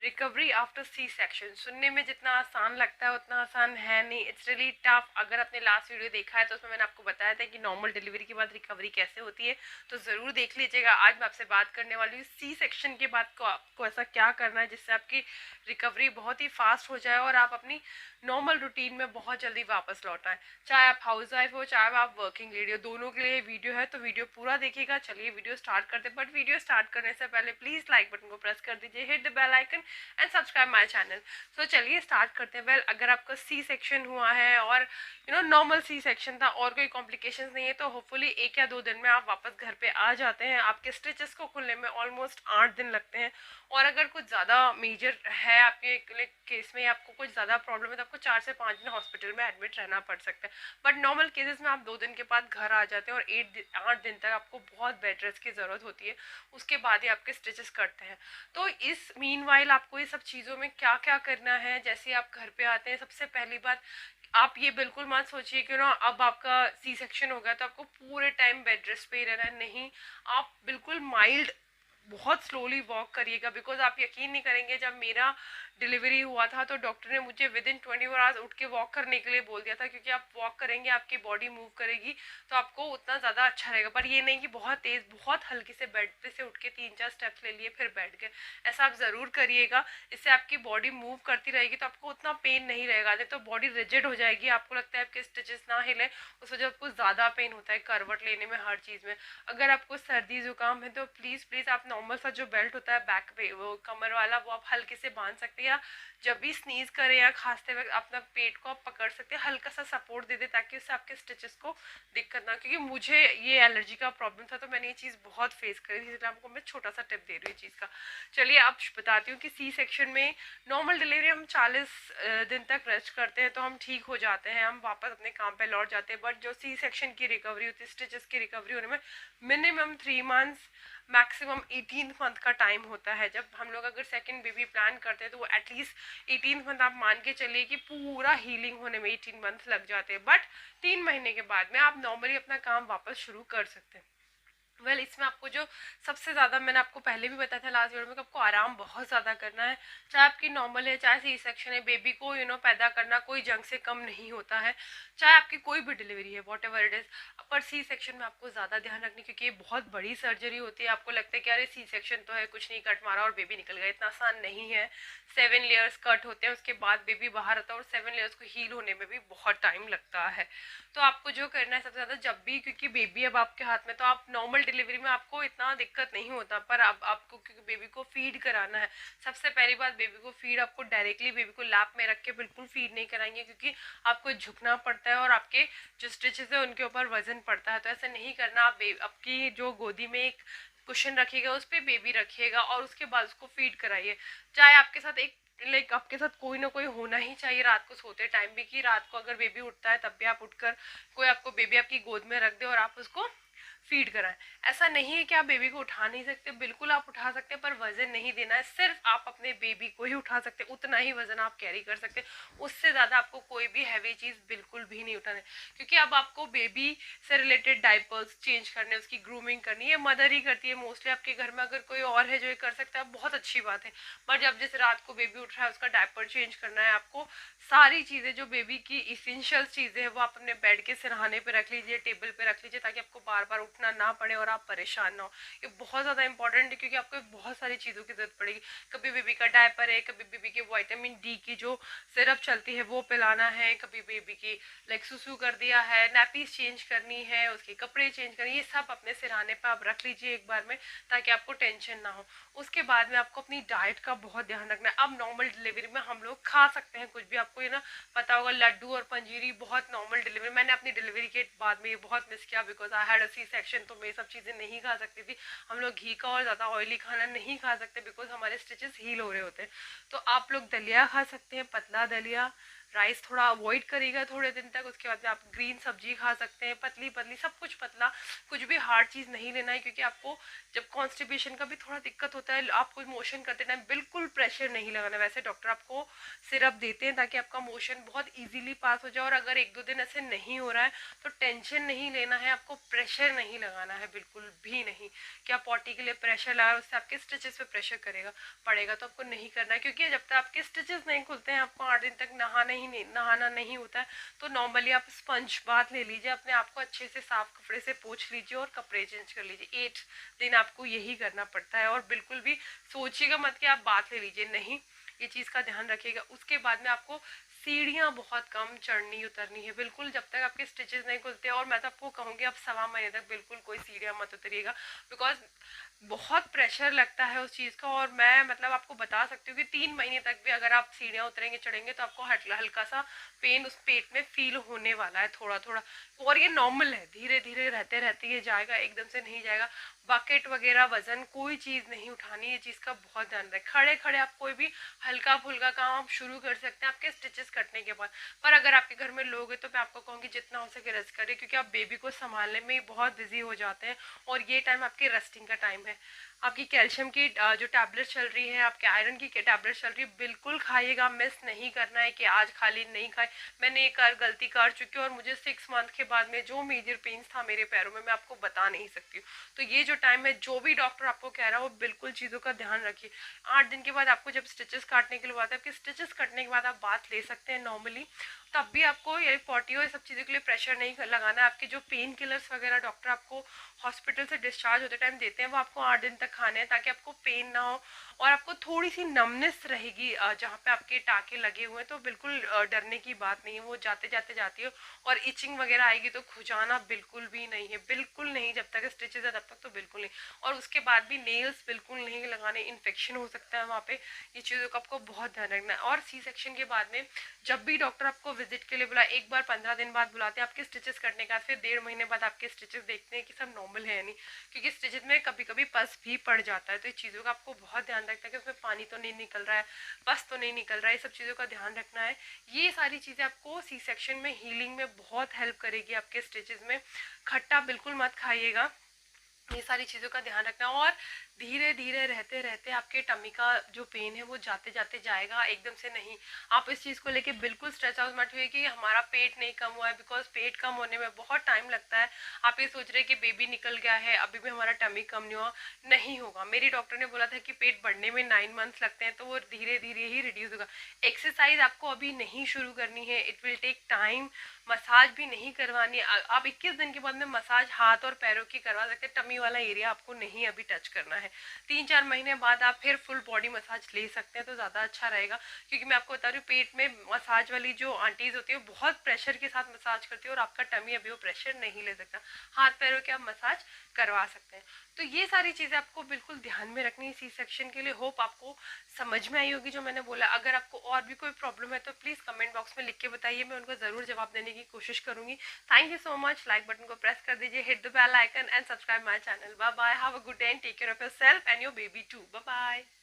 Recovery after C section सुनने में जितना आसान लगता है उतना आसान है नहीं। It's really tough. अगर आपने लास्ट वीडियो देखा है तो उसमें मैंने आपको बताया था कि नॉर्मल डिलीवरी के बाद रिकवरी कैसे होती है, तो ज़रूर देख लीजिएगा। आज मैं आपसे बात करने वाली हूँ सी सेक्शन के बाद को आपको ऐसा क्या करना है जिससे आपकी रिकवरी बहुत ही फास्ट हो जाए और आप अपनी नॉर्मल रूटीन में बहुत जल्दी वापस लौट आए। चाहे आप हाउस वाइफ हो चाहे आप वर्किंग लेडी हो, दोनों के लिए वीडियो है, तो वीडियो पूरा देखिएगा। चलिए वीडियो स्टार्ट करते हैं, बट वीडियो स्टार्ट करने से पहले प्लीज़ लाइक बटन को प्रेस कर दीजिए, hit the bell icon and subscribe my channel. So चलिए स्टार्ट करते हैं। वेल, अगर आपका सी सेक्शन हुआ है और नॉर्मल सी सेक्शन था और कोई कॉम्प्लिकेशंस नहीं है, तो होपफुली 1 या 2 दिन में आप वापस घर पे आ जाते हैं। आपके स्टिचेस को खुलने में ऑलमोस्ट 8 दिन लगते हैं। और अगर कुछ ज़्यादा मेजर है आपके केस में, आपको कुछ ज़्यादा प्रॉब्लम है, तो आपको 4 से 5 दिन हॉस्पिटल में एडमिट रहना पड़ सकता है। बट नॉर्मल केसेस में आप 2 दिन के बाद घर आ जाते हैं और 8 दिन तक आपको बहुत बेड रेस्ट की ज़रूरत होती है। उसके बाद ही आपके स्टिचेस कटते हैं। तो इस मीनवाइल आपको ये सब चीज़ों में क्या क्या करना है। जैसे आप घर पे आते हैं, सबसे पहली बात, आप ये बिल्कुल मत सोचिए कि अब आपका सी सेक्शन हो गया तो आपको पूरे टाइम बेड रेस्ट पे ही रहना है। नहीं, आप बिल्कुल माइल्ड बहुत स्लोली वॉक करिएगा। बिकॉज आप यकीन नहीं करेंगे, जब मेरा डिलीवरी हुआ था तो डॉक्टर ने मुझे विद इन 24 आवर्स उठ के वॉक करने के लिए बोल दिया था, क्योंकि आप वॉक करेंगे आपकी बॉडी मूव करेगी तो आपको उतना ज़्यादा अच्छा रहेगा। पर ये नहीं कि बहुत तेज़, बहुत हल्की से बेड पे से उठ के 3-4 स्टेप्स ले लिए फिर बैठ गए। ऐसा आप ज़रूर करिएगा। इससे आपकी बॉडी मूव करती रहेगी तो आपको उतना पेन नहीं रहेगा। नहीं तो बॉडी रिजिड हो जाएगी, आपको लगता है आपके स्टिचेस ना हिले, उस वजह आपको ज़्यादा पेन होता है करवट लेने में, हर चीज़ में। अगर आपको सर्दी जुकाम है तो प्लीज़ प्लीज़ आप नॉर्मल सा जो बेल्ट होता है बैक पे, वो कमर वाला, वो आप हल्के से बांध सकते हैं। या जब भी स्नीज करें या खांसते वक्त अपना पेट को आप पकड़ सकते हैं, हल्का सा सपोर्ट दे दे, ताकि उससे आपके स्टिचेस को दिक्कत ना। क्योंकि मुझे ये एलर्जी का प्रॉब्लम था तो मैंने ये चीज़ बहुत फेस करी थी, इसलिए आपको मैं छोटा सा टिप दे रही हूँ चीज़ का। चलिए अब बताती हूँ कि सी सेक्शन में नॉर्मल डिलीवरी हम 40 दिन तक रेस्ट करते हैं तो हम ठीक हो जाते हैं, हम वापस अपने काम पे लौट जाते हैं। बट जो सी सेक्शन की रिकवरी होती है, स्टिचेस की रिकवरी होने में minimum 3 months, maximum 18th month का टाइम होता है। जब हम लोग अगर सेकंड बेबी प्लान करते हैं तो वो एटलीस्ट 18th मंथ आप मान के चलिए कि पूरा हीलिंग होने में 18 मंथ लग जाते हैं। बट 3 महीने के बाद में आप नॉर्मली अपना काम वापस शुरू कर सकते हैं। इसमें आपको जो सबसे ज़्यादा, मैंने आपको पहले भी बताया था लास्ट वीडियो में, कि आपको आराम बहुत ज़्यादा करना है। चाहे आपकी नॉर्मल है चाहे सी सेक्शन है, बेबी को पैदा करना कोई जंग से कम नहीं होता है। चाहे आपकी कोई भी डिलीवरी है, वॉट एवर इट इज़। पर सी सेक्शन में आपको ज़्यादा ध्यान रखनी, क्योंकि ये बहुत बड़ी सर्जरी होती है। आपको लगता है कि अरे सी सेक्शन तो है, कुछ नहीं, कट मारा और बेबी निकल गया। इतना आसान नहीं है। 7 लेयर्स कट होते हैं, उसके बाद बेबी बाहर आता है और 7 लेयर्स को हील होने में भी बहुत टाइम लगता है। तो आपको जो करना है सबसे ज़्यादा, जब भी, क्योंकि बेबी अब आपके हाथ में, तो आप नॉर्मल डिलीवरी में आपको इतना दिक्कत नहीं होता। पर अब आपको, क्योंकि बेबी को फीड कराना है, सबसे पहली बात, बेबी को फीड आपको डायरेक्टली बेबी को लैप में रख के बिल्कुल फीड नहीं कराएंगे, क्योंकि आपको झुकना पड़ता है और आपके जो स्टिचेस है उनके ऊपर वजन पड़ता है। तो ऐसे नहीं करना। आप आपकी जो गोदी में एक कुशन रखिएगा, उस पर बेबी रखिएगा और उसके बाद उसको फीड कराइए। चाहे आपके साथ एक, आपके साथ कोई ना कोई होना ही चाहिए रात को सोते टाइम भी, कि रात को अगर बेबी उठता है तब भी आप उठकर कोई आपको बेबी आपकी गोद में रख दे और आप उसको फीड कराएं। ऐसा नहीं है कि आप बेबी को उठा नहीं सकते, बिल्कुल आप उठा सकते हैं, पर वजन नहीं देना है। सिर्फ आप अपने बेबी को ही उठा सकते हैं, उतना ही वजन आप कैरी कर सकते हैं। उससे ज़्यादा आपको कोई भी हैवी चीज़ बिल्कुल भी नहीं उठाना है, क्योंकि अब आपको बेबी से रिलेटेड डायपर्स चेंज करने, उसकी ग्रूमिंग करनी है, मदर ही करती है मोस्टली। आपके घर में अगर कोई और है जो ये कर सकता है, बहुत अच्छी बात है। पर जब जैसे रात को बेबी उठ रहा है, उसका डायपर चेंज करना है आपको, सारी चीज़ें जो बेबी की इसेंशियल चीज़ें हैं वो आप अपने बेड के सिरहाने पे रख लीजिए, टेबल पे रख लीजिए, ताकि आपको बार बार उठना ना पड़े और आप परेशान ना हो। ये बहुत ज़्यादा इंपॉर्टेंट है, क्योंकि आपको बहुत सारी चीज़ों की जरूरत पड़ेगी। कभी बेबी का डायपर है, कभी बेबी के विटामिन डी की जो सिरप चलती है वो पिलाना है, कभी बेबी की सुसु कर दिया है, नैपीज चेंज करनी है, उसके कपड़े चेंज करनी है, ये सब अपने सिरहाने पर आप रख लीजिए एक बार में, ताकि आपको टेंशन ना हो। उसके बाद में आपको अपनी डाइट का बहुत ध्यान रखना है। अब नॉर्मल डिलीवरी में हम लोग खा सकते हैं कुछ भी, आपको ये ना पता होगा, लड्डू और पंजीरी बहुत नॉर्मल डिलीवरी, मैंने अपनी डिलीवरी के बाद में ये बहुत मिस किया, because I had a C section, तो मैं ये सब चीज़ें नहीं खा सकती थी। हम लोग घी का और ज़्यादा ऑयली खाना नहीं खा सकते, बिकॉज हमारे स्टिचेस हील हो रहे होते हैं। तो आप लोग दलिया खा सकते हैं, पतला दलिया, राइस थोड़ा अवॉइड करिएगा थोड़े दिन तक। उसके बाद में आप ग्रीन सब्जी खा सकते हैं, पतली पतली, सब कुछ पतला, कुछ भी हार्ड चीज़ नहीं लेना है, क्योंकि आपको जब कॉन्स्टिपेशन का भी थोड़ा दिक्कत होता है, आपको मोशन करते टाइम बिल्कुल प्रेशर नहीं लगाना। वैसे डॉक्टर आपको सिरप देते हैं ताकि आपका मोशन बहुत ईजिली पास हो जाए, और अगर 1-2 दिन ऐसे नहीं हो रहा है तो टेंशन नहीं लेना है, आपको प्रेशर नहीं लगाना है, बिल्कुल भी नहीं कि आप पॉटी के लिए प्रेशर लगा, उससे आपके स्टिचेस पे प्रेशर पड़ेगा, तो आपको नहीं करना है। क्योंकि जब तक आपके स्टिचेस नहीं खुलते हैं, आपको 8 दिन तक नहाना नहीं होता है, तो नॉर्मली आप स्पंज बाथ ले लीजिए, अपने आप को अच्छे से साफ कपड़े से पोंछ लीजिए और कपड़े चेंज कर लीजिए। 8 दिन आपको यही करना पड़ता है, और बिल्कुल भी सोचिएगा मत कि आप बात ले लीजिए, नहीं, ये चीज़ का ध्यान रखिएगा। उसके बाद में आपको सीढ़ियाँ बहुत कम चढ़नी उतरनी है, बिल्कुल जब तक आपके स्टिचेस नहीं खुलते। और मैं तो आपको कहूँगी आप 1.25 महीने तक बिल्कुल कोई सीढ़ियाँ मत उतरिएगा, बिकॉज बहुत प्रेशर लगता है उस चीज़ का। और मैं मतलब आपको बता सकती हूँ कि 3 महीने तक भी अगर आप सीढ़ियाँ उतरेंगे चढ़ेंगे तो आपको हल्का सा पेन उस पेट में फील होने वाला है, थोड़ा थोड़ा। और ये नॉर्मल है, धीरे धीरे रहते रहते ये जाएगा, एकदम से नहीं जाएगा। बकेट वगैरह वजन कोई चीज़ नहीं उठानी, ये चीज़ का बहुत ध्यान रखें। खड़े खड़े आप कोई भी हल्का फुल्का काम आप शुरू कर सकते हैं आपके स्टिचेस कटने के बाद। पर अगर आपके घर में लोग हैं तो मैं आपको कहूँगी जितना हो सके रेस्ट करें, क्योंकि आप बेबी को संभालने में बहुत बिजी हो जाते हैं, और ये टाइम आपके रेस्टिंग का टाइम है। आपकी कैल्शियम की जो टैबलेट चल रही है, आपके आयरन की टैबलेट चल रही है, बिल्कुल खाइएगा, मिस नहीं करना है कि आज खा ली नहीं खाए। मैंने एक गलती कर चुकी हूँ, और मुझे 6 मंथ के बाद में जो मेजर पेन्स था मेरे पैरों में, मैं आपको बता नहीं सकती हूँ। तो ये जो टाइम है, जो भी डॉक्टर आपको कह रहा है वो बिल्कुल चीज़ों का ध्यान रखिए। 8 दिन के बाद आपको जब स्टिचेस काटने के लिए बात है, आपके स्टिचेस कटने के बाद आप बात ले सकते हैं नॉर्मली, तब भी आपको ये पॉटी और सब चीज़ों के लिए प्रेशर नहीं लगाना है। आपके जो पेन किलर्स वगैरह डॉक्टर आपको हॉस्पिटल से डिस्चार्ज होते टाइम देते हैं, वो आपको 8 दिन तक खाने हैं, ताकि आपको पेन ना हो, और आपको थोड़ी सी नमनेस रहेगी जहाँ पे आपके टाके लगे हुए हैं। तो बिल्कुल डरने की बात नहीं है, वो जाते जाते जाती है। और इचिंग वगैरह आएगी तो खुजाना बिल्कुल भी नहीं है, बिल्कुल नहीं, जब तक स्टिचेस है तब तक तो बिल्कुल नहीं। और उसके बाद भी नेल्स बिल्कुल नहीं लगाने, इन्फेक्शन हो सकता है वहाँ पे, ये चीज़ों का आपको बहुत ध्यान रखना है। और सी सेक्शन के बाद में जब भी डॉक्टर आपको विजिट के लिए बुलाए, एक बार 15 दिन बाद बुलाते हैं आपके स्टिचेस कटने का, फिर 1.5 महीने बाद आपके स्टिचेस देखते हैं कि सब नॉर्मल है या नहीं, क्योंकि स्टिचेस में कभी कभी पस भी पड़ जाता है। तो इस चीज़ों का आपको बहुत ध्यान रखना है कि उसमें पानी तो नहीं निकल रहा है, पस तो नहीं निकल रहा है, ये सब चीज़ों का ध्यान रखना है। ये सारी चीज़ें आपको सी सेक्शन में हीलिंग में बहुत हेल्प करेगी आपके स्टिचेस में। खट्टा बिल्कुल मत खाइएगा, ये सारी चीज़ों का ध्यान रखना। और धीरे धीरे रहते रहते आपके टमी का जो पेन है वो जाते जाते जाएगा, एकदम से नहीं। आप इस चीज़ को लेके बिल्कुल स्ट्रेस आउट मत हुए कि हमारा पेट नहीं कम हुआ है, बिकॉज पेट कम होने में बहुत टाइम लगता है। आप ये सोच रहे हैं कि बेबी निकल गया है, अभी भी हमारा टमी कम नहीं हुआ, नहीं होगा। मेरी डॉक्टर ने बोला था कि पेट बढ़ने में 9 मंथ्स लगते हैं, तो वो धीरे धीरे ही रिड्यूस होगा। एक्सरसाइज आपको अभी नहीं शुरू करनी है, it will take time. Massage भी नहीं करवानी है, आप 21 दिन के बाद में मसाज हाथ और पैरों की करवा सकते हैं, टमी वाला एरिया आपको नहीं अभी टच करना है। 3-4 महीने बाद आप फिर फुल बॉडी मसाज ले सकते हैं, तो ज़्यादा अच्छा रहेगा। क्योंकि मैं आपको बता रही हूँ, पेट में मसाज वाली जो आंटीज होती है वो बहुत प्रेशर के साथ मसाज करती है, और आपका टमी अभी वो प्रेशर नहीं ले सकता। हाथ पैरों के आप मसाज करवा सकते हैं। तो ये सारी चीज़ें आपको बिल्कुल ध्यान में रखनी है सी सेक्शन के लिए। होप आपको समझ में आई होगी जो मैंने बोला। अगर आपको और भी कोई प्रॉब्लम है तो प्लीज़ कमेंट बॉक्स में लिख के बताइए, मैं उनको ज़रूर जवाब देने की कोशिश करूंगी। Thank you so much. Like button को प्रेस कर दीजिए, hit the bell icon and subscribe my channel. Bye bye, have a good day and take care of yourself and your baby too. Bye bye.